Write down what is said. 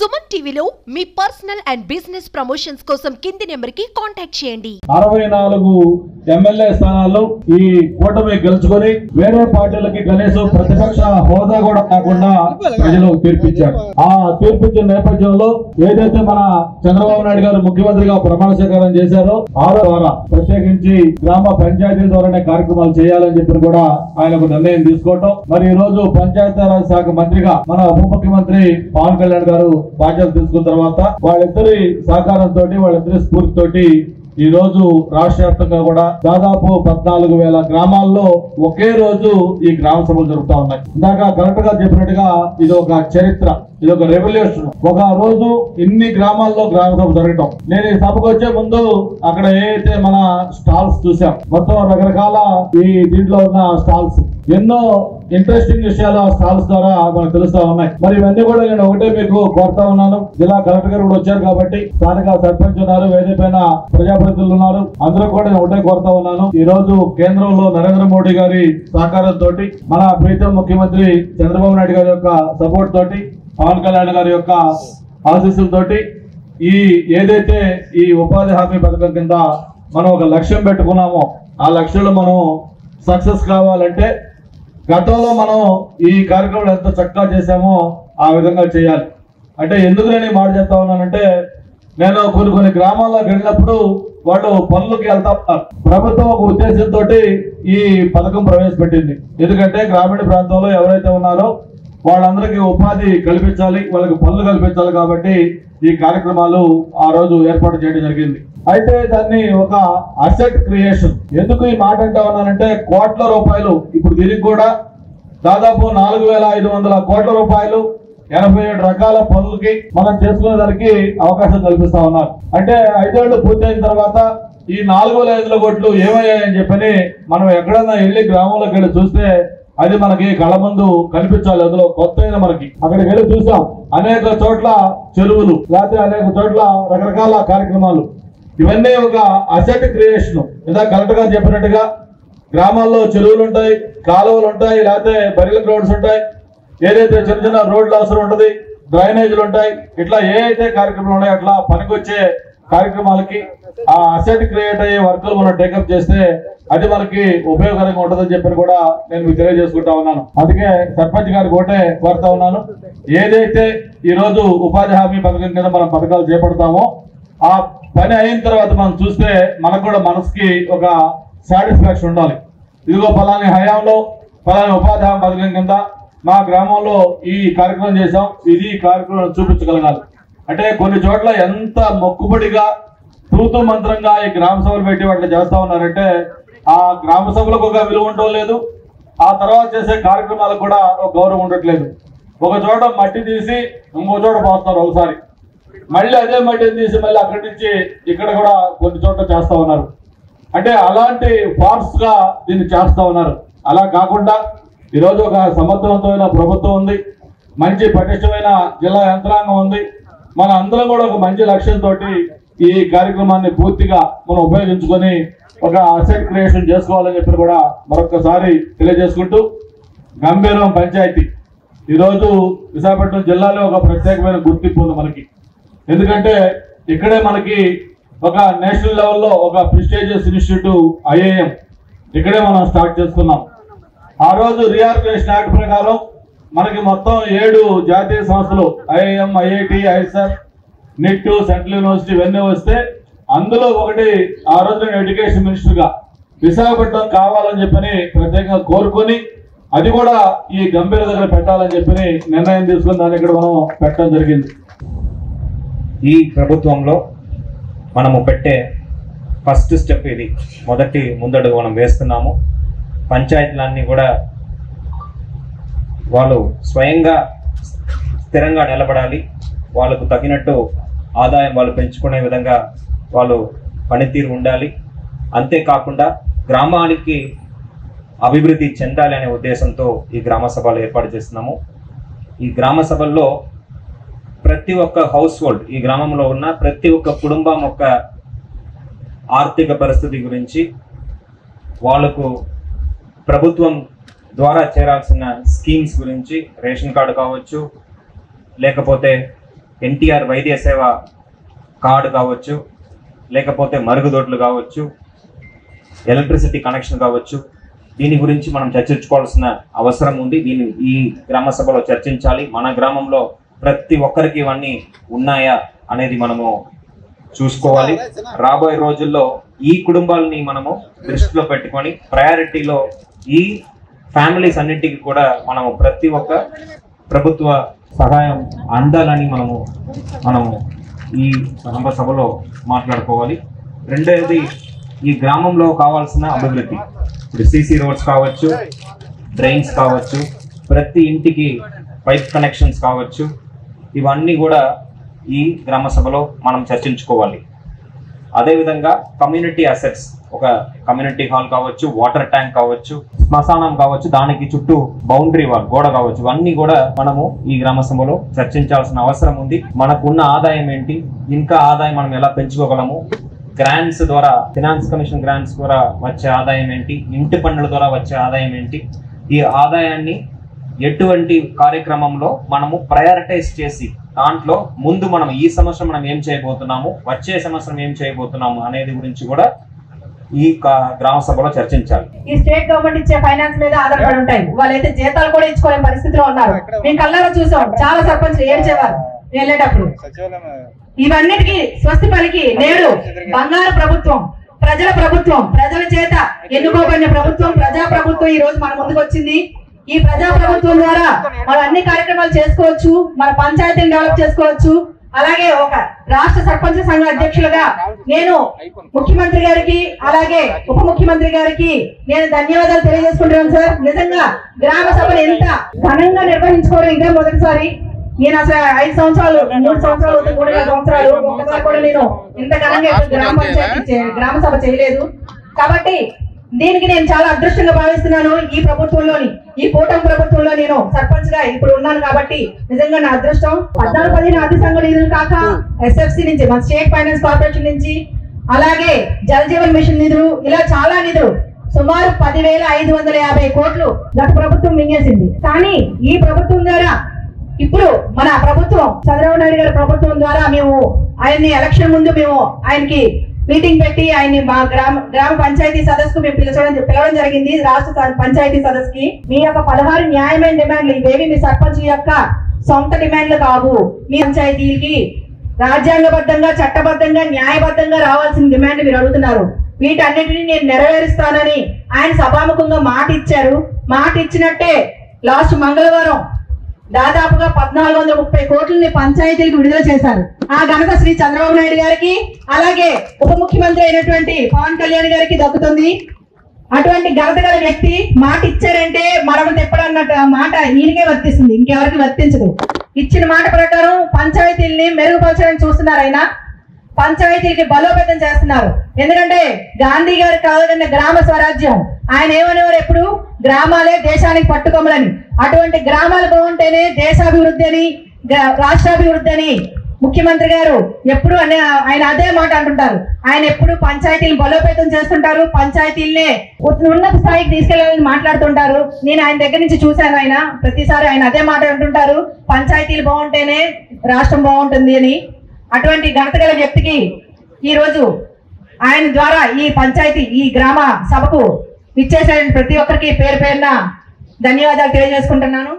సుమన్ టీవీలో మీ personal and business promotions కోసం కింది నెంబర్కి కాంటాక్ట్ చేయండి. 64 ఎమ్మెల్యే స్థానాల్లో ఈ కూటమి గెలుచుకొని వేరే పార్టీలకి కనీసం ప్రతిపక్ష హోదా కూడా కాకుండా ప్రజలు తీర్పిచ్చారు. ఆ తీర్పిచ్చిన నేపథ్యంలో ఏదైతే మన చంద్రబాబు నాయుడు గారు ముఖ్యమంత్రిగా ప్రమాణ స్వీకారం చేశారో ద్వారా ప్రత్యేకించి గ్రామ పంచాయతీల ద్వారానే కార్యక్రమాలు చేయాలని చెప్పి కూడా ఆయన ఒక నిర్ణయం తీసుకోవటం. మరి ఈ రోజు పంచాయతీరాజ్ శాఖ మంత్రిగా మన ఉప ముఖ్యమంత్రి పవన్ కళ్యాణ్ గారు బాధ్యతలు తీసుకున్న తర్వాత వాళ్ళిద్దరి సహకారంతో వాళ్ళిద్దరి స్ఫూర్తితోటి ఈ రోజు రాష్ట్ర వ్యాప్తంగా కూడా దాదాపు 14,000 గ్రామాల్లో ఒకే రోజు ఈ గ్రామ సభలు జరుగుతా ఉన్నాయి. ఇందాక కరెక్ట్ గా చెప్పినట్టుగా ఇది ఒక చరిత్ర, ఇది ఒక రెవల్యూషన్. ఒక రోజు ఇన్ని గ్రామాల్లో గ్రామ సభ జరగటం. నేను ఈ సభకు వచ్చే ముందు అక్కడ ఏదైతే మన స్టాల్స్ చూసాం, మొత్తం రకరకాల ఈ దీంట్లో ఉన్న స్టాల్స్, ఎన్నో ఇంట్రెస్టింగ్ విషయాలు ఆ స్టాల్స్ ద్వారా మనకు తెలుస్తా ఉన్నాయి. మరి ఇవన్నీ కూడా నేను ఒకటే మీకు కోరుతా ఉన్నాను. జిల్లా కలెక్టర్ గారు కూడా వచ్చారు కాబట్టి, స్థానిక సర్పంచ్ ఉన్నారు, వేదిక పైన ప్రజాప్రతినిధులు ఉన్నారు, అందరూ కూడా నేను ఒకటే కోరుతా ఉన్నాను. ఈ రోజు కేంద్రంలో నరేంద్ర మోడీ గారి సహకారంతో, మన ప్రీతం ముఖ్యమంత్రి చంద్రబాబు నాయుడు గారి యొక్క సపోర్ట్ తోటి, పవన్ కళ్యాణ్ గారి యొక్క ఆశీస్సులతోటి ఈ ఏదైతే ఈ ఉపాధి హామీ పథకం కింద మనం ఒక లక్ష్యం పెట్టుకున్నామో ఆ లక్ష్యంలో మనం సక్సెస్ కావాలంటే గతంలో మనం ఈ కార్యక్రమాలు ఎంత చక్కగా చేశామో ఆ విధంగా చేయాలి. అంటే ఎందుకు నేను ఈ మాట చెప్తా ఉన్నానంటే, నేను కొన్ని గ్రామాల్లోకి వెళ్ళినప్పుడు వాళ్ళు పనులకి వెళ్తా ఉన్నారు. ప్రభుత్వం ఒక ఉద్దేశంతో ఈ పథకం ప్రవేశపెట్టింది. ఎందుకంటే గ్రామీణ ప్రాంతంలో ఎవరైతే ఉన్నారో వాళ్ళందరికీ ఉపాధి కల్పించాలి, వాళ్ళకి పనులు కల్పించాలి. కాబట్టి ఈ కార్యక్రమాలు ఆ రోజు ఏర్పాటు చేయడం జరిగింది. అయితే దాన్ని ఒక అసెట్ క్రియేషన్, ఎందుకు ఈ మాట అంటా ఉన్నానంటే, కోట్ల రూపాయలు ఇప్పుడు దీనికి కూడా దాదాపు 4,500 కోట్ల రూపాయలు 87 రకాల పనులకి మనం చేసుకునే దానికి అవకాశం కల్పిస్తా ఉన్నారు. అంటే 5 ఏళ్లు పూర్తయిన తర్వాత ఈ 4,500 కోట్లు ఏమయ్యాయని చెప్పని మనం ఎక్కడన్నా వెళ్ళి గ్రామంలోకి వెళ్ళి చూస్తే అది మనకి కళ్ళ ముందు కనిపించాలి. అందులో కొత్త మనకి అక్కడికి వెళ్ళి చూసాం, అనేక చోట్ల చెరువులు, లేకపోతే అనేక చోట్ల రకరకాల కార్యక్రమాలు. ఇవన్నీ ఒక అసెట్ క్రియేషన్. ఇందాక కరెక్ట్ గా చెప్పినట్టుగా గ్రామాల్లో చెరువులు ఉంటాయి, కాలువలు ఉంటాయి, లేకపోతే బరిల్ గ్రౌండ్స్ ఉంటాయి, ఏదైతే చిన్న చిన్న రోడ్లు అవసరం ఉంటుంది, డ్రైనేజీలు ఉంటాయి. ఇట్లా ఏ అయితే కార్యక్రమాలు ఉన్నాయో అట్లా పనికొచ్చే కార్యక్రమాలకి ఆ అసెట్ క్రియేట్ అయ్యే వర్కులు మనం టేకప్ చేస్తే అది మనకి ఉపయోగకరంగా ఉంటుందని చెప్పి కూడా నేను మీకు తెలియజేసుకుంటా ఉన్నాను. అందుకే సర్పంచ్ గారికి ఒకటే కోరుతా ఉన్నాను, ఏదైతే ఈ రోజు ఉపాధి హామీ పథకం కింద మనం పథకాలు చేపడతామో ఆ పని అయిన తర్వాత మనం చూస్తే మనకు కూడా మనసుకి ఒక సాటిస్ఫాక్షన్ ఉండాలి. ఇదిగో ఫలాని హయాంలో ఫలాని ఉపాధి హామీ పథకం కింద మా గ్రామంలో ఈ కార్యక్రమం చేశాం, ఇది ఈ కార్యక్రమం చూపించగలగాలి. అంటే కొన్ని చోట్ల ఎంత మొక్కుబడిగా తూతు మంత్రంగా ఈ గ్రామ సభలు పెట్టి వాటిని చేస్తా ఉన్నారంటే ఆ గ్రామ సభలకు ఒక విలువ ఉండటం లేదు, ఆ తర్వాత చేసే కార్యక్రమాలకు కూడా ఒక గౌరవం ఉండట్లేదు. ఒక చోట మట్టి తీసి ఇంకో చోట పోస్తారు, ఒకసారి మళ్ళీ అదే మట్టిని తీసి మళ్ళీ అక్కడి నుంచి ఇక్కడ కూడా కొన్ని చోట్ల చేస్తా ఉన్నారు. అంటే అలాంటి ఫార్స్ గా దీన్ని చేస్తా ఉన్నారు. అలా కాకుండా ఈరోజు ఒక సమర్థవంతమైన ప్రభుత్వం ఉంది, మంచి పటిష్టమైన జిల్లా యంత్రాంగం ఉంది. మన అందరం కూడా ఒక మంచి లక్ష్యంతో ఈ కార్యక్రమాన్ని పూర్తిగా మనం ఉపయోగించుకొని ఒక అసెట్ క్రియేషన్ చేసుకోవాలని చెప్పి కూడా మరొకసారి తెలియజేసుకుంటూ, గంభీరం పంచాయతీ ఈరోజు విశాఖపట్నం జిల్లాలో ఒక ప్రత్యేకమైన గుర్తింపు ఉంది మనకి. ఎందుకంటే ఇక్కడే మనకి ఒక నేషనల్ లెవెల్లో ఒక ప్రెస్టీజియస్ ఇన్స్టిట్యూట్ ఐఐఎం ఇక్కడే మనం స్టార్ట్ చేసుకున్నాం. ఆ రోజు రీఆర్గనైజేషన్ యాక్ట్ ప్రకారం మనకి మొత్తం 7 జాతీయ సంస్థలు, IIM, IIT, IISER, NIT, central university ఇవన్నీ వస్తే అందులో ఒకటి ఆ రోజు నేను ఎడ్యుకేషన్ మినిస్టర్గా విశాఖపట్నం కావాలని చెప్పని ప్రత్యేకంగా కోరుకొని అది కూడా ఈ గంభీర దగ్గర పెట్టాలని చెప్పని నిర్ణయం తీసుకుని దాన్ని ఇక్కడ మనం పెట్టడం జరిగింది. ఈ ప్రభుత్వంలో మనము పెట్టే ఫస్ట్ స్టెప్ ఇది, మొదటి ముందడుగు మనం వేస్తున్నాము. పంచాయతీలన్నీ కూడా వాళ్ళు స్వయంగా స్థిరంగా నిలబడాలి, వాళ్ళకు తగినట్టు ఆదాయం వాళ్ళు పెంచుకునే విధంగా వాళ్ళు పనితీరు ఉండాలి. అంతేకాకుండా గ్రామానికి అభివృద్ధి చెందాలి అనే ఉద్దేశంతో ఈ గ్రామ సభలు ఏర్పాటు చేస్తున్నాము. ఈ గ్రామ సభల్లో ప్రతి ఒక్క హౌస్ హోల్డ్, ఈ గ్రామంలో ఉన్న ప్రతి ఒక్క కుటుంబం యొక్క ఆర్థిక పరిస్థితి గురించి, వాళ్ళకు ప్రభుత్వం ద్వారా చేరాల్సిన స్కీమ్స్ గురించి, రేషన్ కార్డు కావచ్చు, లేకపోతే ఎన్టీఆర్ వైద్య సేవ కార్డు కావచ్చు, లేకపోతే మరుగుదొడ్లు కావచ్చు, ఎలక్ట్రిసిటీ కనెక్షన్ కావచ్చు, దీని గురించి మనం చర్చించుకోవాల్సిన అవసరం ఉంది. దీన్ని ఈ గ్రామ సభలో చర్చించాలి. మన గ్రామంలో ప్రతి ఒక్కరికి ఇవన్నీ ఉన్నాయా అనేది మనము చూసుకోవాలి. రాబోయే రోజుల్లో ఈ కుటుంబాలని మనము దృష్టిలో పెట్టుకొని ప్రయారిటీలో ఈ ఫ్యామిలీస్ అన్నింటికి కూడా మనము ప్రతి ఒక్క ప్రభుత్వ సహాయం అందాలని మనము ఈ సభలో మాట్లాడుకోవాలి. రెండోది, ఈ గ్రామంలో కావాల్సిన అభివృద్ధి, ఇప్పుడు సీసీ రోడ్స్ కావచ్చు, డ్రైన్స్ కావచ్చు, ప్రతి ఇంటికి పైప్ కనెక్షన్స్ కావచ్చు, ఇవన్నీ కూడా ఈ గ్రామ సభలో మనం చర్చించుకోవాలి. అదేవిధంగా కమ్యూనిటీ అసెట్స్, ఒక కమ్యూనిటీ హాల్ కావచ్చు, వాటర్ ట్యాంక్ కావచ్చు, శ్మశానం కావచ్చు, దానికి చుట్టూ బౌండరీ వాల్ గోడ కావచ్చు, ఇవన్నీ కూడా మనము ఈ గ్రామ సభలో చర్చించాల్సిన అవసరం ఉంది. మనకున్న ఆదాయం ఏంటి, ఇంకా ఆదాయం మనం ఎలా పెంచుకోగలము, గ్రాంట్స్ ద్వారా, ఫినాన్స్ కమిషన్ గ్రాంట్స్ ద్వారా వచ్చే ఆదాయం ఏంటి, ఇంటి పన్నుల ద్వారా వచ్చే ఆదాయం ఏంటి, ఈ ఆదాయాన్ని ఎటువంటి కార్యక్రమంలో మనము ప్రయారిటైజ్ చేసి దాంట్లో ముందు మనం ఈ సంవత్సరం మనం ఏం చేయబోతున్నాము, వచ్చే సంవత్సరం ఏం చేయబోతున్నాము అనేది గురించి కూడా ఈ గ్రామ సభలో చర్చించాలి. ఈ స్టేట్ గవర్నమెంట్ ఇచ్చే ఫైనాన్స్ మీద ఆధారపడి ఉంటాయి. వాళ్ళైతే జీతాలు కూడా ఇచ్చుకోలేని పరిస్థితిలో ఉన్నారు. మేము కళ్ళలో చూసాం, చాలా సర్పంచ్లు ఏడ్చేవారు వెళ్ళేటప్పుడు. ఇవన్నిటికీ స్వస్తి పలికి నేడు బంగారు ప్రభుత్వం, ప్రజల ప్రభుత్వం, ప్రజల చేత ఎన్నుకోబడిన ప్రభుత్వం, ప్రజా ప్రభుత్వం ఈ రోజు మన ముందుకు వచ్చింది. ఈ ప్రజా ప్రభుత్వం ద్వారా మనం అన్ని కార్యక్రమాలు చేసుకోవచ్చు, మన పంచాయతీని డెవలప్ చేసుకోవచ్చు. అలాగే ఒక రాష్ట్ర సర్పంచ్ సంఘ అధ్యక్షులుగా నేను ముఖ్యమంత్రి గారికి, అలాగే ఉప ముఖ్యమంత్రి గారికి నేను ధన్యవాదాలు తెలియజేసుకుంటున్నాను సార్. నిజంగా గ్రామ సభను ఎంత ఘనంగా నిర్వహించుకోవడం ఇదే మొదటిసారి. నేను అసలు 5 సంవత్సరాలు 3 సంవత్సరాలు 3 సంవత్సరాలు ఒక్కసారి కూడా నేను ఇంత ఘనంగా గ్రామ సభ చేయలేదు. కాబట్టి దీనికి నేను చాలా అదృష్టంగా భావిస్తున్నాను. ఈ ప్రభుత్వంలోని, ఈ కూటమి ప్రభుత్వంలో నేను సర్పంచ్ గా ఇప్పుడు ఉన్నాను కాబట్టి నిజంగా నా అదృష్టం. 14-15 ఆర్థిక సంఘ నిధులు కాక ఎస్ఎఫ్సి నుంచి, మన స్టేట్ ఫైనాన్స్ కార్పొరేషన్ నుంచి, అలాగే జల్ జీవన్ మిషన్ నిధులు, ఇలా చాలా నిధులు సుమారు 10,550 కోట్లు గత ప్రభుత్వం మింగేసింది. కానీ ఈ ప్రభుత్వం ద్వారా ఇప్పుడు మన ప్రభుత్వం, చంద్రబాబు నాయుడు గారి ప్రభుత్వం ద్వారా మేము ఆయన్ని ఎలక్షన్ ముందు మేము ఆయనకి మీటింగ్ పెట్టి ఆయన్ని మా గ్రామ పంచాయతీ సదస్సుకు మేము పిలవడం జరిగింది. రాష్ట్ర పంచాయతీ సదస్సుకి మీ యొక్క 16 న్యాయమైన డిమాండ్లు, ఇవేవి మీ సర్పంచ్ యొక్క సొంత డిమాండ్లు కావు. మీ పంచాయతీకి రాజ్యాంగబద్ధంగా, చట్టబద్ధంగా, న్యాయబద్ధంగా రావాల్సిన డిమాండ్ మీరు అడుగుతున్నారు. వీటన్నిటిని నేను నెరవేరుస్తానని ఆయన సభాముఖంగా మాట ఇచ్చారు. మాట ఇచ్చినట్టే లాస్ట్ మంగళవారం దాదాపుగా 1430 కోట్లని పంచాయతీలకు విడుదల చేశారు. ఆ ఘనత శ్రీ చంద్రబాబు నాయుడు గారికి, అలాగే ఉప ముఖ్యమంత్రి అయినటువంటి పవన్ కళ్యాణ్ గారికి దక్కుతుంది. అటువంటి ఘనత గల వ్యక్తి మాట ఇచ్చారంటే మరణ తెప్పడన్నట్టు మాట ఈయనకే వర్తిస్తుంది, ఇంకెవరికి వర్తించదు. ఇచ్చిన మాట ప్రకారం పంచాయతీల్ని మెరుగుపరచాలని చూస్తున్నారు. ఆయన పంచాయతీలకి బలోపేతం చేస్తున్నారు. ఎందుకంటే గాంధీ గారు కావాలన్న గ్రామ స్వరాజ్యం, ఆయన ఏమనేవారు ఎప్పుడు, గ్రామాలే దేశానికి పట్టుకొమ్మలని. అటువంటి గ్రామాలు బాగుంటేనే దేశాభివృద్ధి అని, రాష్ట్రాభివృద్ధి అని ముఖ్యమంత్రి గారు ఎప్పుడు ఆయన అదే మాట అంటుంటారు. ఆయన ఎప్పుడు పంచాయతీలు బలోపేతం చేస్తుంటారు, పంచాయతీలనే ఉన్నత స్థాయికి తీసుకెళ్లాలని మాట్లాడుతుంటారు. నేను ఆయన దగ్గర నుంచి చూశాను. ఆయన ప్రతిసారి ఆయన అదే మాట అంటుంటారు, పంచాయతీలు బాగుంటేనే రాష్ట్రం బాగుంటుంది అని. అటువంటి ఘనత గల వ్యక్తికి ఈ రోజు ఆయన ద్వారా ఈ పంచాయతీ, ఈ గ్రామ సభకు ఇచ్చేసే ప్రతి ఒక్కరికి పేరు పేరున ధన్యవాదాలు తెలియజేసుకుంటున్నాను.